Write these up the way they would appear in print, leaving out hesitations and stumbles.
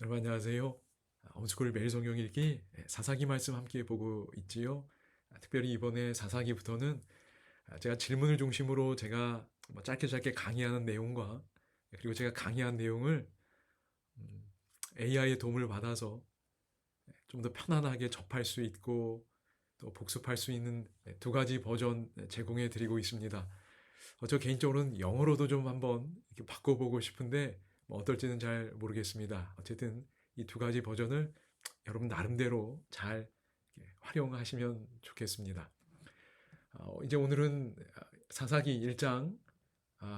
여러분 안녕하세요. 홈스쿨 매일 성경 읽기 사사기 말씀 함께 보고 있지요. 특별히 이번에 사사기부터는 제가 질문을 중심으로 제가 짧게 강의하는 내용과 그리고 제가 강의한 내용을 AI의 도움을 받아서 좀 더 편안하게 접할 수 있고 또 복습할 수 있는 두 가지 버전 제공해 드리고 있습니다. 저 개인적으로는 영어로도 좀 한번 이렇게 바꿔보고 싶은데 어떨지는 잘 모르겠습니다. 어쨌든 이 두 가지 버전을 여러분 나름대로 잘 활용하시면 좋겠습니다. 이제 오늘은 사사기 1장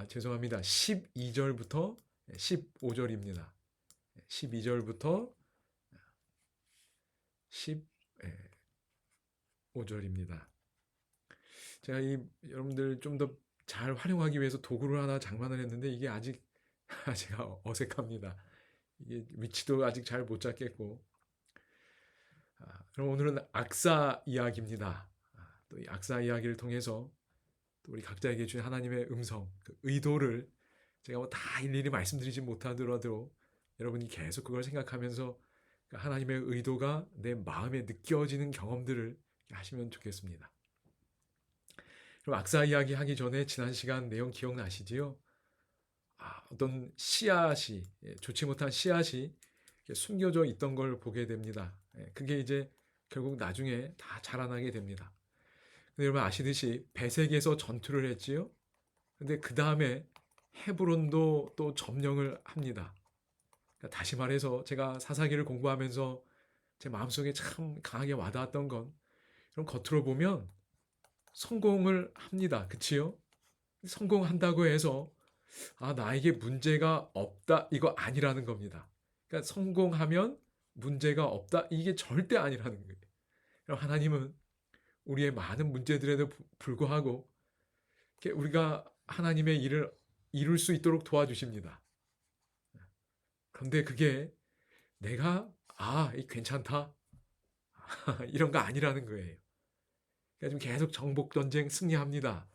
죄송합니다. 12절부터 15절입니다. 12절부터 15절입니다. 제가 여러분들 좀 더 잘 활용하기 위해서 도구를 하나 장만을 했는데 이게 아직 제가 어색합니다. 이게 위치도 아직 잘 못 잡겠고. 그럼 오늘은 악사 이야기입니다. 또 이 악사 이야기를 통해서 또 우리 각자에게 주신 하나님의 음성, 그 의도를 제가 뭐 다 일일이 말씀드리지 못하더라도 여러분이 계속 그걸 생각하면서 하나님의 의도가 내 마음에 느껴지는 경험들을 하시면 좋겠습니다. 그럼 악사 이야기 하기 전에 지난 시간 내용 기억나시지요? 어떤 씨앗이 좋지 못한 씨앗이 숨겨져 있던 걸 보게 됩니다. 그게 이제 결국 나중에 다 자라나게 됩니다. 근데 여러분 아시듯이 베색에서 전투를 했지요. 근데 그 다음에 헤브론도 또 점령을 합니다. 그러니까 다시 말해서 제가 사사기를 공부하면서 제 마음속에 참 강하게 와닿았던 건 그럼 겉으로 보면 성공을 합니다. 그치요? 성공한다고 해서 나에게 문제가 없다 이거 아니라는 겁니다. 그러니까 성공하면 문제가 없다 이게 절대 아니라는 거예요. 그럼 하나님은 우리의 많은 문제들에도 불구하고 우리가 하나님의 일을 이룰 수 있도록 도와주십니다. 그런데 그게 내가 괜찮다 이런 거 아니라는 거예요. 그러니까 좀 계속 정복 전쟁 승리합니다.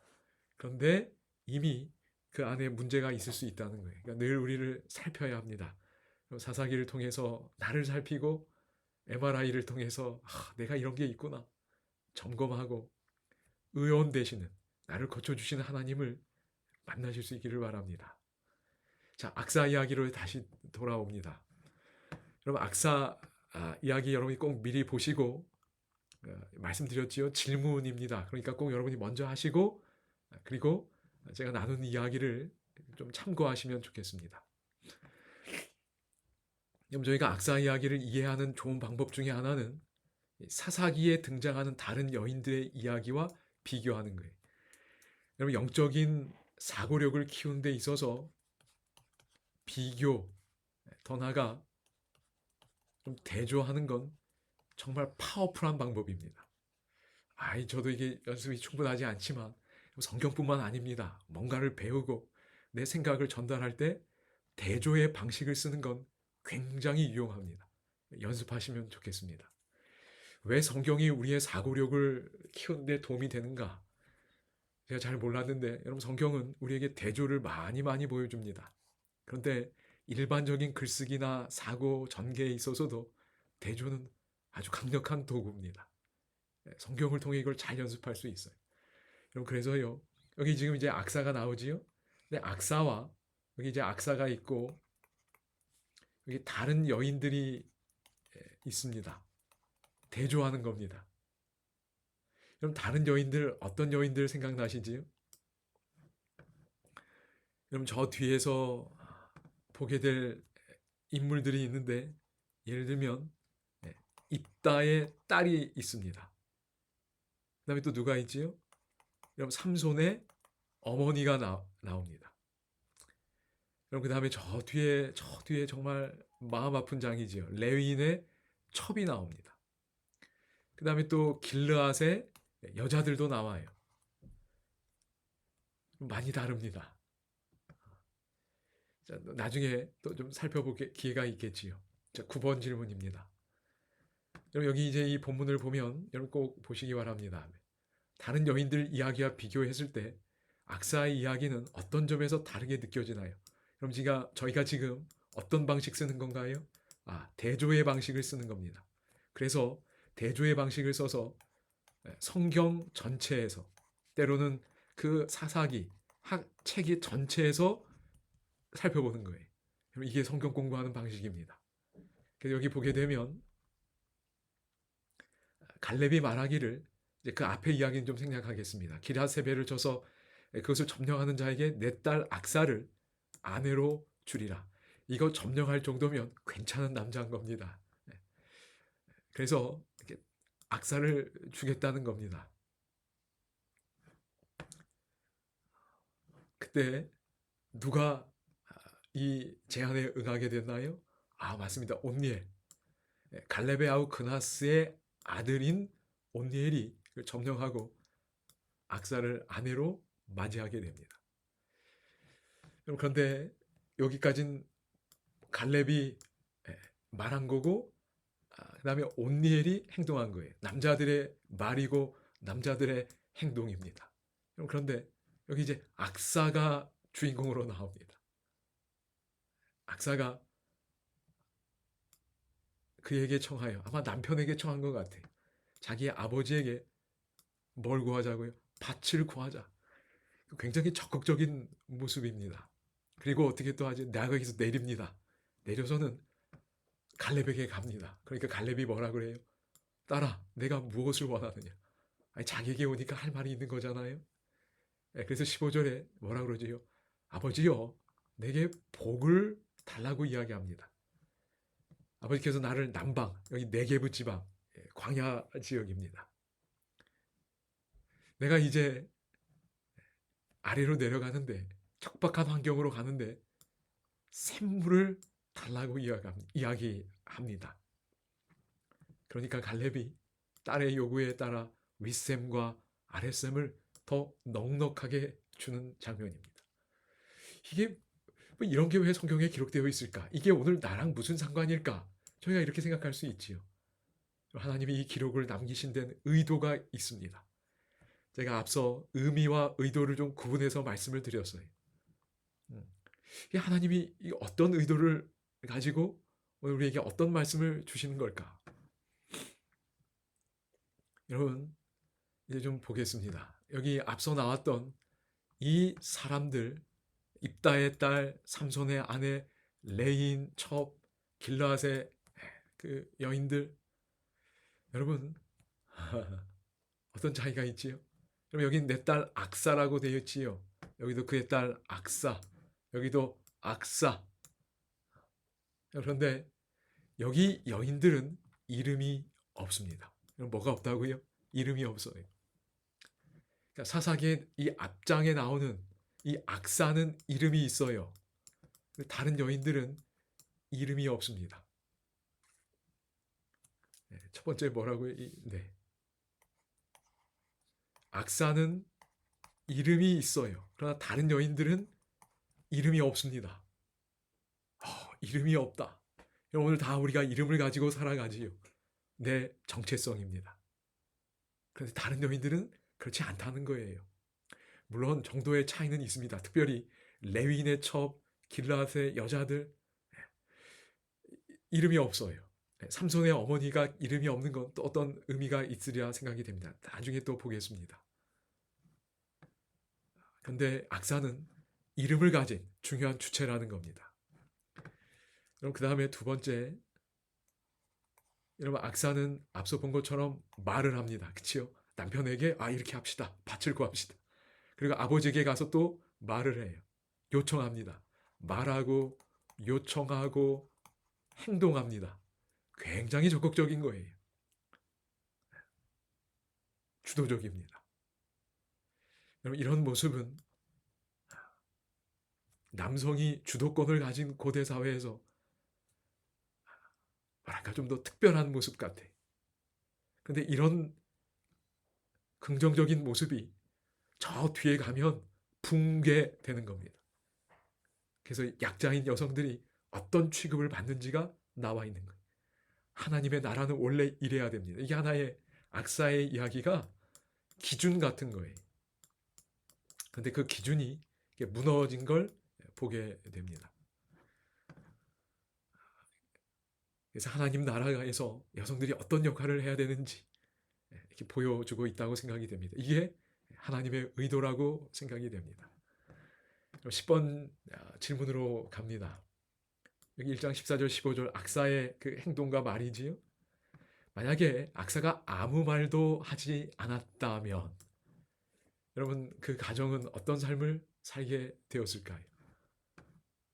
그런데 이미 그 안에 문제가 있을 수 있다는 거예요. 그러니까 늘 우리를 살펴야 합니다. 사사기를 통해서 나를 살피고 MRI를 통해서 내가 이런 게 있구나 점검하고 의원 되시는 나를 고쳐주시는 하나님을 만나실 수 있기를 바랍니다. 자, 악사 이야기로 다시 돌아옵니다. 여러분 악사 이야기 여러분이 꼭 미리 보시고 말씀드렸지요. 질문입니다. 그러니까 꼭 여러분이 먼저 하시고 그리고 제가 나눈 이야기를 좀 참고하시면 좋겠습니다. 그럼 저희가 악사 이야기를 이해하는 좋은 방법 중에 하나는 사사기에 등장하는 다른 여인들의 이야기와 비교하는 거예요. 여러분 영적인 사고력을 키우는 데 있어서 비교, 더 나아가 좀 대조하는 건 정말 파워풀한 방법입니다. 저도 이게 연습이 충분하지 않지만 성경뿐만 아닙니다. 뭔가를 배우고 내 생각을 전달할 때 대조의 방식을 쓰는 건 굉장히 유용합니다. 연습하시면 좋겠습니다. 왜 성경이 우리의 사고력을 키우는 데 도움이 되는가? 제가 잘 몰랐는데 여러분 성경은 우리에게 대조를 많이 보여줍니다. 그런데 일반적인 글쓰기나 사고 전개에 있어서도 대조는 아주 강력한 도구입니다. 성경을 통해 이걸 잘 연습할 수 있어요. 여러분 그래서요 여기 지금 이제 악사가 나오지요. 근데 악사와 여기 이제 악사가 있고 여기 다른 여인들이 있습니다. 대조하는 겁니다. 그럼 다른 여인들 어떤 여인들 생각나시지요? 그럼 저 뒤에서 보게 될 인물들이 있는데 예를 들면 입다의 딸이 있습니다. 그 다음에 또 누가 있지요? 그럼 삼손의 어머니가 나옵니다. 그럼 그 다음에 저 뒤에 정말 마음 아픈 장이지요. 레위인의 첩이 나옵니다. 그 다음에 또 길르앗의 여자들도 나와요. 많이 다릅니다. 자, 나중에 또 좀 살펴볼 기회가 있겠지요. 자, 9번 질문입니다. 여러분 여기 이제 이 본문을 보면 여러분 꼭 보시기 바랍니다. 다른 여인들 이야기와 비교했을 때 악사의 이야기는 어떤 점에서 다르게 느껴지나요? 그럼 저희가 지금 어떤 방식 쓰는 건가요? 대조의 방식을 쓰는 겁니다. 그래서 대조의 방식을 써서 성경 전체에서, 때로는 그 사사기 책이 전체에서 살펴보는 거예요. 이게 성경 공부하는 방식입니다. 그래서 여기 보게 되면 갈렙이 말하기를, 이제 그 앞에 이야기는 좀 생략하겠습니다. 기럇세벨을 쳐서 그것을 점령하는 자에게 내 딸 악사를 아내로 주리라. 이거 점령할 정도면 괜찮은 남자인 겁니다. 그래서 악사를 주겠다는 겁니다. 그때 누가 이 제안에 응하게 됐나요? 맞습니다. 온니엘. 갈렙의 아우 그나스의 아들인 온니엘이 점령하고 악사를 아내로 맞이하게 됩니다. 그런데 여기까진 갈렙이 말한 거고, 그 다음에 온니엘이 행동한 거예요. 남자들의 말이고 남자들의 행동입니다. 그런데 여기 이제 악사가 주인공으로 나옵니다. 악사가 그에게 청하여, 아마 남편에게 청한 것 같아요. 자기의 아버지에게 뭘 구하자고요? 밭을 구하자. 굉장히 적극적인 모습입니다. 그리고 어떻게 또 하지? 내가 여기서 내립니다. 내려서는 갈렙에게 갑니다. 그러니까 갈렙이 뭐라 그래요? 딸아, 내가 무엇을 원하느냐? 아니, 자기에게 오니까 할 말이 있는 거잖아요. 그래서 15절에 뭐라 그러지요? 아버지요, 내게 복을 달라고 이야기합니다. 아버지께서 나를 남방, 여기 네게브 지방, 광야 지역입니다. 내가 이제 아래로 내려가는데, 척박한 환경으로 가는데 샘물을 달라고 이야기합니다. 그러니까 갈렙이 딸의 요구에 따라 윗샘과 아랫샘을 더 넉넉하게 주는 장면입니다. 이게 이런 게 왜 성경에 기록되어 있을까? 이게 오늘 나랑 무슨 상관일까? 저희가 이렇게 생각할 수 있지요. 하나님이 이 기록을 남기신 데는 의도가 있습니다. 제가 앞서 의미와 의도를 좀 구분해서 말씀을 드렸어요. 하나님이 어떤 의도를 가지고 우리에게 어떤 말씀을 주시는 걸까? 여러분, 이제 좀 보겠습니다. 여기 앞서 나왔던 이 사람들, 입다의 딸, 삼손의 아내, 레인, 첩, 길라앗의 그 여인들, 여러분 어떤 차이가 있지요? 그럼 여기 내 딸 악사라고 되어 있지요. 여기도 그의 딸 악사, 여기도 악사. 그런데 여기 여인들은 이름이 없습니다. 그럼 뭐가 없다고요? 이름이 없어요. 그러니까 사사기의 이 앞장에 나오는 이 악사는 이름이 있어요. 다른 여인들은 이름이 없습니다. 첫 번째 뭐라고요? 악사는 이름이 있어요. 그러나 다른 여인들은 이름이 없습니다. 이름이 없다. 오늘 다 우리가 이름을 가지고 살아가지요. 내 정체성입니다. 그런데 다른 여인들은 그렇지 않다는 거예요. 물론 정도의 차이는 있습니다. 특별히 레위인의 첩, 길라앗의 여자들 이름이 없어요. 삼손의 어머니가 이름이 없는 건 또 어떤 의미가 있으리라 생각이 됩니다. 나중에 또 보겠습니다. 그런데 악사는 이름을 가진 중요한 주체라는 겁니다. 그럼 그 다음에 두 번째, 여러분 악사는 앞서 본 것처럼 말을 합니다. 그치요? 남편에게 이렇게 합시다. 밭을 구합시다. 그리고 아버지에게 가서 또 말을 해요. 요청합니다. 말하고 요청하고 행동합니다. 굉장히 적극적인 거예요. 주도적입니다. 여러분 이런 모습은 남성이 주도권을 가진 고대 사회에서 뭐랄까 좀 더 특별한 모습 같아. 근데 이런 긍정적인 모습이 저 뒤에 가면 붕괴되는 겁니다. 그래서 약자인 여성들이 어떤 취급을 받는지가 나와 있는 거예요. 하나님의 나라는 원래 이래야 됩니다. 이게 하나의 악사의 이야기가 기준 같은 거예요. 그런데 그 기준이 무너진 걸 보게 됩니다. 그래서 하나님 나라에서 여성들이 어떤 역할을 해야 되는지 이렇게 보여주고 있다고 생각이 됩니다. 이게 하나님의 의도라고 생각이 됩니다. 10번 질문으로 갑니다. 여기 1장 14절 15절 악사의 그 행동과 말이지요. 만약에 악사가 아무 말도 하지 않았다면 여러분 그 가정은 어떤 삶을 살게 되었을까요?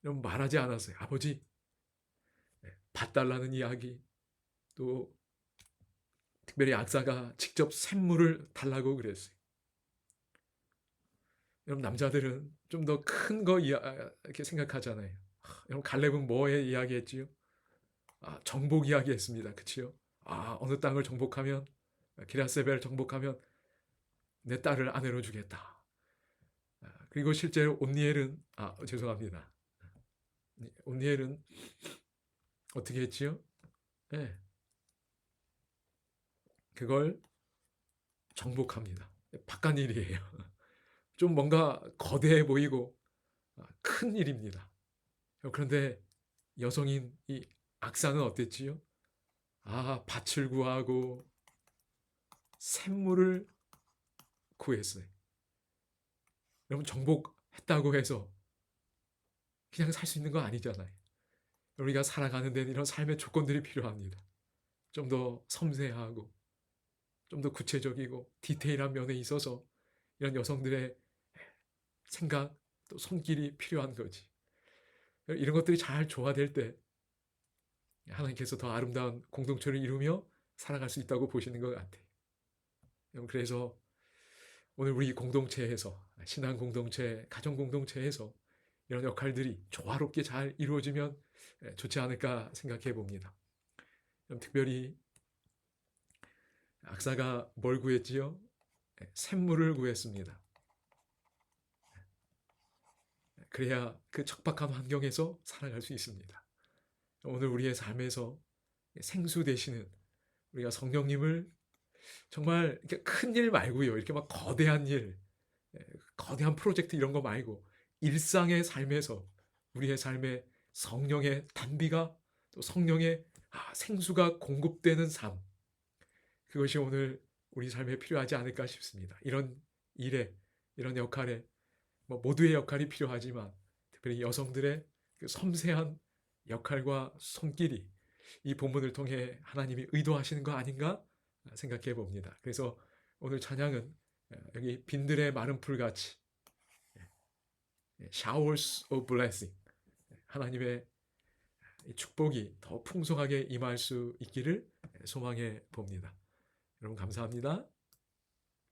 여러분 말하지 않았어요. 아버지 밭 달라는 이야기, 또 특별히 악사가 직접 샘물을 달라고 그랬어요. 여러분 남자들은 좀 더 큰 거 이렇게 생각하잖아요. 여러분 갈렙은 뭐에 이야기했지요? 정복 이야기했습니다. 그치요? 어느 땅을 정복하면 기라세벨 정복하면 내 딸을 아내로 주겠다. 그리고 실제로 온니엘은 죄송합니다. 온니엘은 어떻게 했지요? 네. 그걸 정복합니다. 바깥일이에요. 좀 뭔가 거대해 보이고 큰 일입니다. 그런데 여성인 이 악사는 어땠지요? 밭을 구하고 샘물을 구했어요. 여러분 정복했다고 해서 그냥 살 수 있는 거 아니잖아요. 우리가 살아가는 데는 이런 삶의 조건들이 필요합니다. 좀 더 섬세하고 좀 더 구체적이고 디테일한 면에 있어서 이런 여성들의 생각 또 손길이 필요한 거지. 이런 것들이 잘 조화될 때 하나님께서 더 아름다운 공동체를 이루며 살아갈 수 있다고 보시는 것 같아요. 그래서 오늘 우리 공동체에서 신앙 공동체, 가정 공동체에서 이런 역할들이 조화롭게 잘 이루어지면 좋지 않을까 생각해 봅니다. 특별히 악사가 뭘 구했지요? 샘물을 구했습니다. 그래야 그 척박한 환경에서 살아갈 수 있습니다. 오늘 우리의 삶에서 생수 되시는 우리가 성령님을 정말 이렇게 큰 일 말고요. 이렇게 막 거대한 일, 거대한 프로젝트 이런 거 말고 일상의 삶에서 우리의 삶에 성령의 단비가 또 성령의 생수가 공급되는 삶, 그것이 오늘 우리 삶에 필요하지 않을까 싶습니다. 이런 일에, 이런 역할에 모두의 역할이 필요하지만 특별히 여성들의 그 섬세한 역할과 손길이 이 본문을 통해 하나님이 의도하시는 거 아닌가 생각해 봅니다. 그래서 오늘 찬양은 여기 빈들의 마른 풀같이 showers of blessing, 하나님의 축복이 더 풍성하게 임할 수 있기를 소망해 봅니다. 여러분 감사합니다.